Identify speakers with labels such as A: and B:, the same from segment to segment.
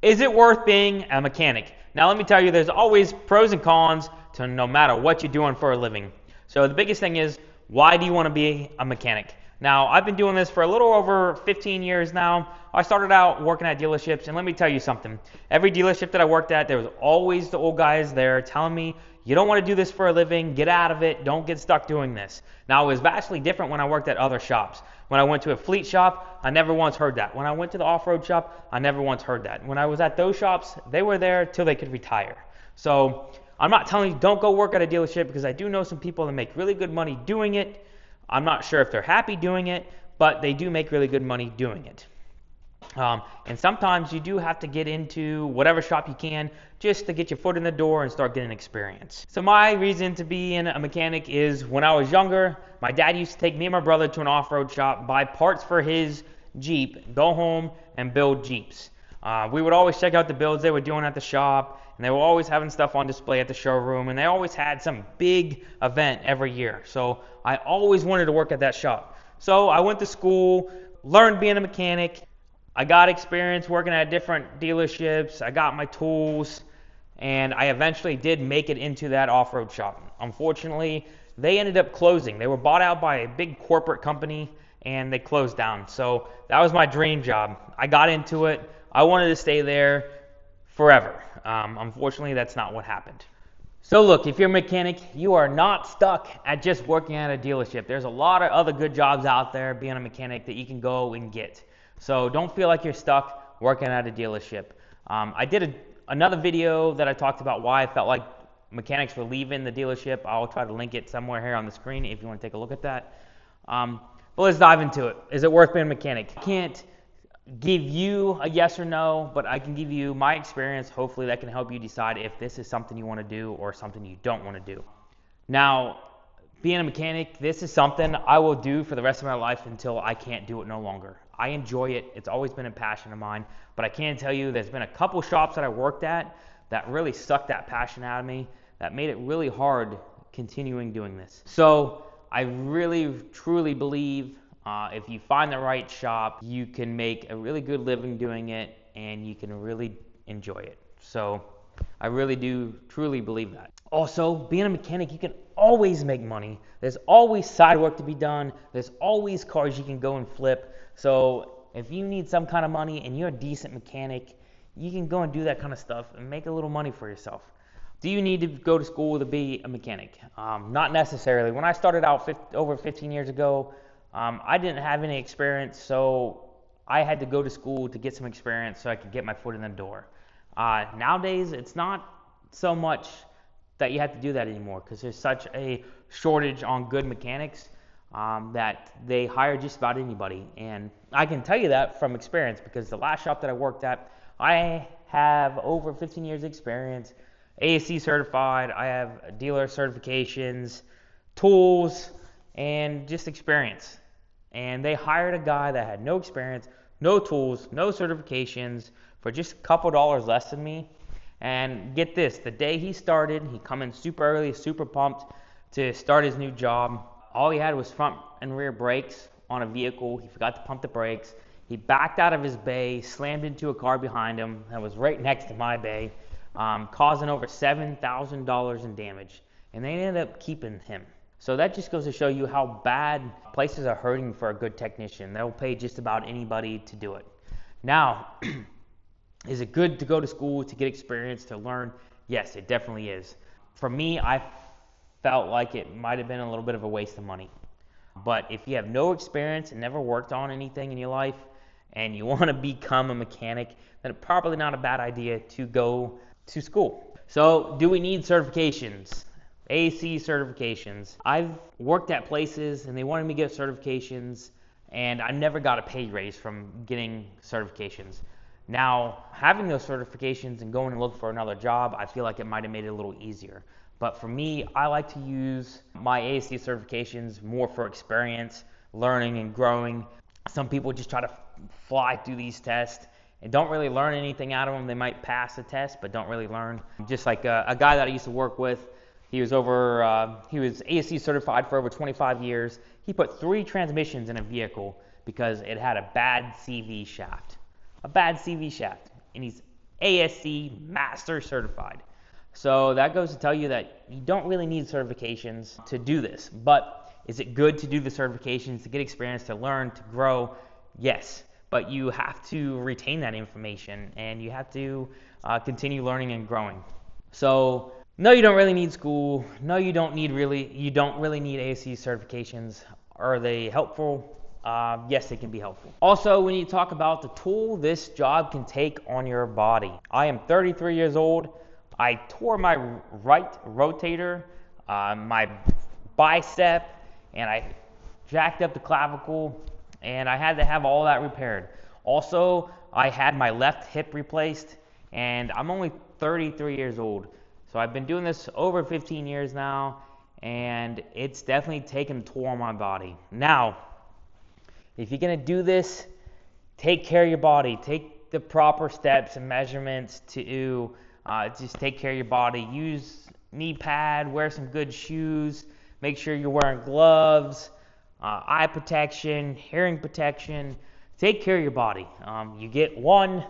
A: Is it worth being a mechanic? Now let me tell you, there's always pros and cons to no matter what you're doing for a living. So the biggest thing is, why do you want to be a mechanic? Now, I've been doing this for a little over 15 years now. I started out working at dealerships, and let me tell you something. Every dealership that I worked at, there was always the old guys there telling me, you don't want to do this for a living, get out of it, don't get stuck doing this. Now, it was vastly different when I worked at other shops. When I went to a fleet shop, I never once heard that. When I went to the off-road shop, I never once heard that. When I was at those shops, they were there till they could retire. So I'm not telling you don't go work at a dealership, because I do know some people that make really good money doing it. I'm not sure if they're happy doing it, but they do make really good money doing it. And sometimes you do have to get into whatever shop you can just to get your foot in the door and start getting experience. So my reason to be a mechanic is, when I was younger, my dad used to take me and my brother to an off-road shop, buy parts for his Jeep, go home and build Jeeps. We would always check out the builds they were doing at the shop, and they were always having stuff on display at the showroom, and they always had some big event every year. So I always wanted to work at that shop. So I went to school, learned being a mechanic. I got experience working at different dealerships. I got my tools, and I eventually did make it into that off-road shop. Unfortunately, they ended up closing. They were bought out by a big corporate company, and they closed down. So that was my dream job. I got into it. I wanted to stay there forever. Unfortunately, that's not what happened. So look, if you're a mechanic, you are not stuck at just working at a dealership. There's a lot of other good jobs out there being a mechanic that you can go and get. So don't feel like you're stuck working at a dealership. I did another video that I talked about why I felt like mechanics were leaving the dealership. I'll try to link it somewhere here on the screen if you want to take a look at that. But let's dive into it. Is it worth being a mechanic? I can't give you a yes or no, but I can give you my experience. Hopefully that can help you decide if this is something you want to do or something you don't want to do. Now, being a mechanic, this is something I will do for the rest of my life until I can't do it no longer. I enjoy it. It's always been a passion of mine, but I can tell you there's been a couple shops that I worked at that really sucked that passion out of me, that made it really hard continuing doing this. So I really, truly believe if you find the right shop, you can make a really good living doing it, and you can really enjoy it. So I really do truly believe that. Also, being a mechanic, you can always make money. There's always side work to be done. There's always cars you can go and flip. So if you need some kind of money and you're a decent mechanic, you can go and do that kind of stuff and make a little money for yourself. Do you need to go to school to be a mechanic? Not necessarily. When I started out over 15 years ago, I didn't have any experience, so I had to go to school to get some experience so I could get my foot in the door. Nowadays, it's not so much that you have to do that anymore, because there's such a shortage on good mechanics that they hire just about anybody. And I can tell you that from experience, because the last shop that I worked at, I have over 15 years experience, ASC certified, I have dealer certifications, tools, and just experience. And they hired a guy that had no experience, no tools, no certifications, for just a couple dollars less than me. And get this, the day he started, he come in super early, super pumped to start his new job. All he had was front and rear brakes on a vehicle. He forgot to pump the brakes. He backed out of his bay, slammed into a car behind him that was right next to my bay, causing over $7,000 in damage. And they ended up keeping him. So that just goes to show you how bad places are hurting for a good technician. They'll pay just about anybody to do it. Now, is it good to go to school to get experience, to learn? Yes, it definitely is. For me, I felt like it might have been a little bit of a waste of money. But if you have no experience and never worked on anything in your life, and you want to become a mechanic, then it's probably not a bad idea to go to school. So, do we need certifications? AAC certifications. I've worked at places and they wanted me to get certifications, and I never got a pay raise from getting certifications. Now, having those certifications and going and look for another job, I feel like it might have made it a little easier. But for me, I like to use my AAC certifications more for experience, learning and growing. Some people just try to fly through these tests and don't really learn anything out of them. They might pass the test, but don't really learn. Just like a guy that I used to work with, he was ASC certified for over 25 years. He put 3 transmissions in a vehicle because it had a bad CV shaft. A bad CV shaft. And he's ASC Master Certified. So that goes to tell you that you don't really need certifications to do this. But is it good to do the certifications, to get experience, to learn, to grow? Yes. But you have to retain that information, and you have to continue learning and growing. So no, you don't really need school. No, you don't really need ASC certifications. Are they helpful? Yes, they can be helpful. Also, when you talk about the toll this job can take on your body. I am 33 years old. I tore my right rotator, my bicep, and I jacked up the clavicle, and I had to have all that repaired. Also, I had my left hip replaced, and I'm only 33 years old. So I've been doing this over 15 years now, and it's definitely taken a toll on my body. Now, if you're going to do this, take care of your body. Take the proper steps and measurements to just take care of your body. Use knee pad, wear some good shoes, make sure you're wearing gloves, eye protection, hearing protection. Take care of your body. You get one,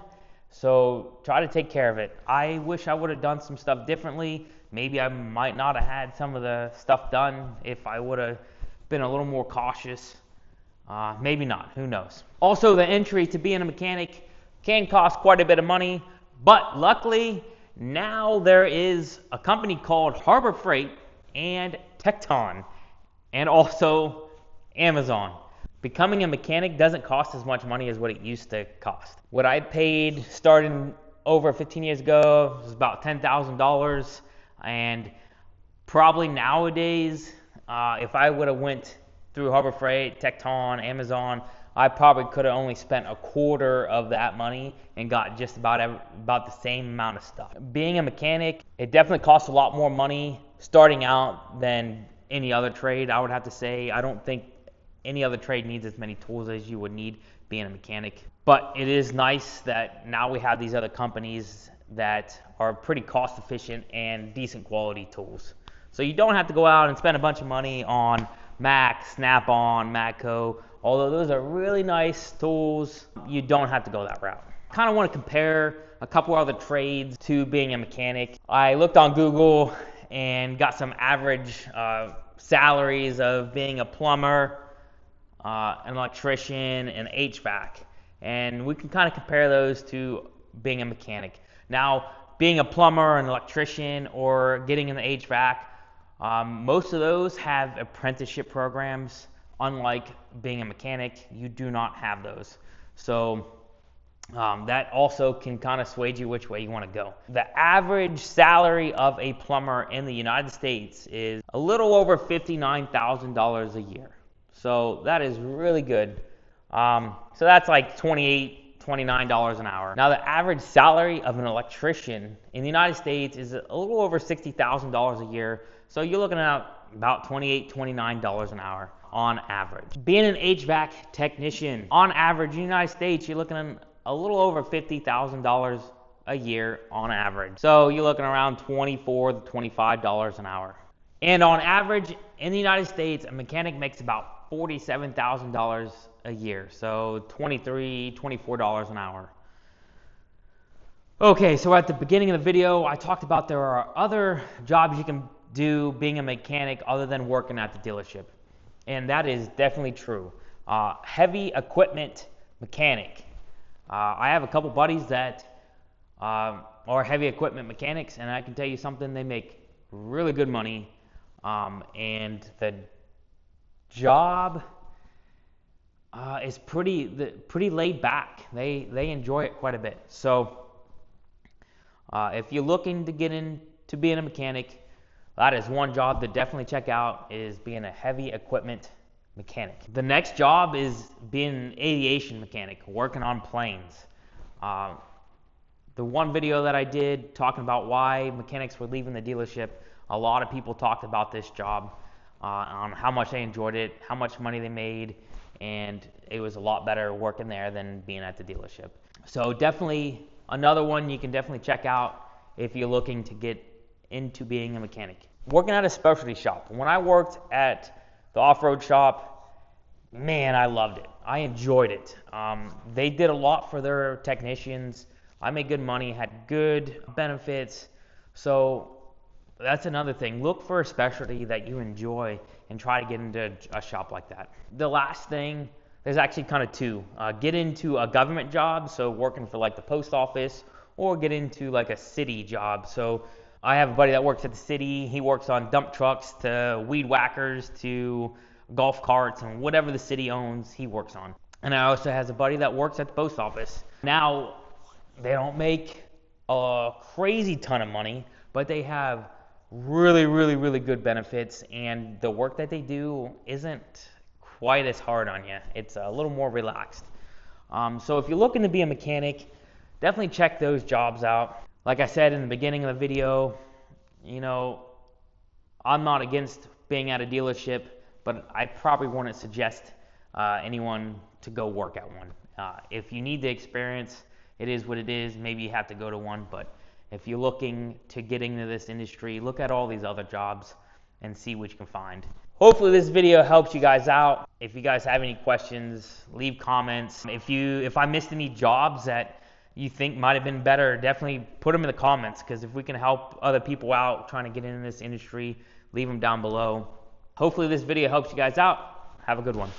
A: so try to take care of it. I wish I would have done some stuff differently. Maybe I might not have had some of the stuff done if I would have been a little more cautious. Maybe not, who knows. Also, the entry to being a mechanic can cost quite a bit of money, but luckily now there is a company called Harbor Freight and Tecton, and also Amazon. Becoming a mechanic doesn't cost as much money as what it used to cost. What I paid starting over 15 years ago was about $10,000, and probably nowadays, if I would have went through Harbor Freight, Tecton, Amazon, I probably could have only spent a quarter of that money and got just about the same amount of stuff. Being a mechanic, it definitely costs a lot more money starting out than any other trade, I would have to say. I don't think any other trade needs as many tools as you would need being a mechanic. But it is nice that now we have these other companies that are pretty cost efficient and decent quality tools. So you don't have to go out and spend a bunch of money on Mac, Snap-on, Matco. Although those are really nice tools, you don't have to go that route. I kind of want to compare a couple other trades to being a mechanic. I looked on Google and got some average salaries of being a plumber, an electrician, and HVAC. And we can kind of compare those to being a mechanic. Now, being a plumber, an electrician, or getting in the HVAC, most of those have apprenticeship programs. Unlike being a mechanic, you do not have those. So that also can kind of sway you which way you want to go. The average salary of a plumber in the United States is a little over $59,000 a year. So that is really good. So that's like $28, $29 an hour. Now the average salary of an electrician in the United States is a little over $60,000 a year. So you're looking at about $28, $29 an hour on average. Being an HVAC technician, on average in the United States, you're looking at a little over $50,000 a year on average. So you're looking around $24 to $25 an hour. And on average in the United States, a mechanic makes about $47,000 a year. So $23, $24 an hour. Okay, so at the beginning of the video, I talked about there are other jobs you can do being a mechanic other than working at the dealership. And that is definitely true. Heavy equipment mechanic. I have a couple buddies that are heavy equipment mechanics, and I can tell you something, they make really good money. And the job is pretty laid back. They enjoy it quite a bit. So if you're looking to get into being a mechanic, that is one job to definitely check out, is being a heavy equipment mechanic. The next job is being an aviation mechanic, working on planes. The one video that I did talking about why mechanics were leaving the dealership, a lot of people talked about this job, on how much they enjoyed it, how much money they made, and it was a lot better working there than being at the dealership. So definitely another one you can definitely check out if you're looking to get into being a mechanic. Working at a specialty shop. When I worked at the off-road shop, man, I loved it. I enjoyed it. They did a lot for their technicians, I made good money, had good benefits. So that's another thing. Look for a specialty that you enjoy and try to get into a shop like that. The last thing, there's actually kind of two. Get into a government job, so working for like the post office, or get into like a city job. So I have a buddy that works at the city. He works on dump trucks to weed whackers to golf carts and whatever the city owns, he works on. And I also has a buddy that works at the post office. Now, they don't make a crazy ton of money, but they have really good benefits, and the work that they do isn't quite as hard on you. It's a little more relaxed. So if you're looking to be a mechanic, definitely check those jobs out. Like I said in the beginning of the video, you know, I'm not against being at a dealership, but I probably wouldn't suggest anyone to go work at one. If you need the experience, it is what it is. Maybe you have to go to one, but if you're looking to get into this industry, look at all these other jobs and see what you can find. Hopefully this video helps you guys out. If you guys have any questions, leave comments. If I missed any jobs that you think might have been better, definitely put them in the comments, because if we can help other people out trying to get into this industry, leave them down below. Hopefully this video helps you guys out. Have a good one.